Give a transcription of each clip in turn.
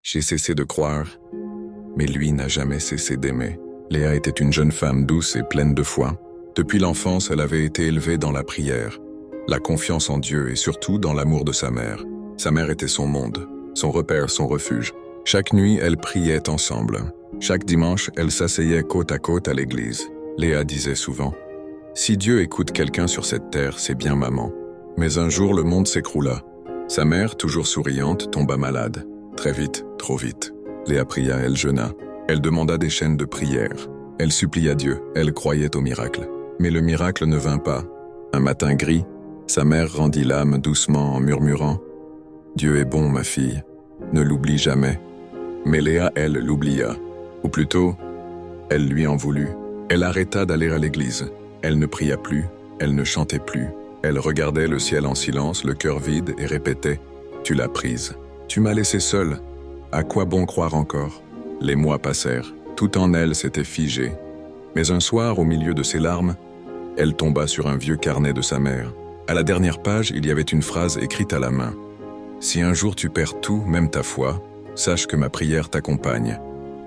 J'ai cessé de croire, mais lui n'a jamais cessé d'aimer. Léa était une jeune femme douce et pleine de foi. Depuis l'enfance, elle avait été élevée dans la prière, la confiance en Dieu et surtout dans l'amour de sa mère. Sa mère était son monde, son repère, son refuge. Chaque nuit, elles priaient ensemble. Chaque dimanche, elles s'asseyaient côte à côte à l'église. Léa disait souvent « Si Dieu écoute quelqu'un sur cette terre, c'est bien maman. » Mais un jour, le monde s'écroula. Sa mère, toujours souriante, tomba malade. Très vite, trop vite. Léa pria, elle jeûna. Elle demanda des chaînes de prière. Elle supplia Dieu, elle croyait au miracle. Mais le miracle ne vint pas. Un matin gris, sa mère rendit l'âme doucement en murmurant « Dieu est bon, ma fille, ne l'oublie jamais. » Mais Léa, elle, l'oublia. Ou plutôt, elle lui en voulut. Elle arrêta d'aller à l'église. Elle ne pria plus, elle ne chantait plus. Elle regardait le ciel en silence, le cœur vide, et répétait « Tu l'as prise. Tu m'as laissé seule. À quoi bon croire encore ?» Les mois passèrent. Tout en elle s'était figé. Mais un soir, au milieu de ses larmes, elle tomba sur un vieux carnet de sa mère. À la dernière page, il y avait une phrase écrite à la main. « Si un jour tu perds tout, même ta foi, sache que ma prière t'accompagne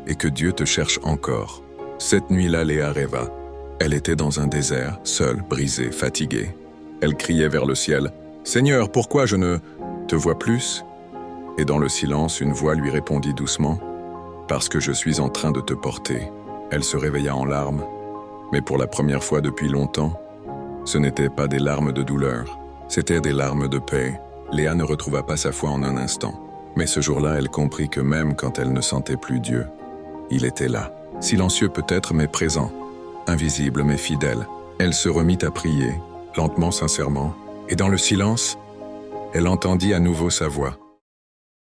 et que Dieu te cherche encore. » Cette nuit-là, Léa rêva. Elle était dans un désert, seule, brisée, fatiguée. Elle criait vers le ciel « Seigneur, pourquoi je ne te vois plus ?» Et dans le silence, une voix lui répondit doucement « Parce que je suis en train de te porter. » Elle se réveilla en larmes, mais pour la première fois depuis longtemps, ce n'étaient pas des larmes de douleur, c'étaient des larmes de paix. Léa ne retrouva pas sa foi en un instant. Mais ce jour-là, elle comprit que même quand elle ne sentait plus Dieu, il était là, silencieux peut-être, mais présent, invisible mais fidèle. Elle se remit à prier, lentement, sincèrement, et dans le silence, elle entendit à nouveau sa voix.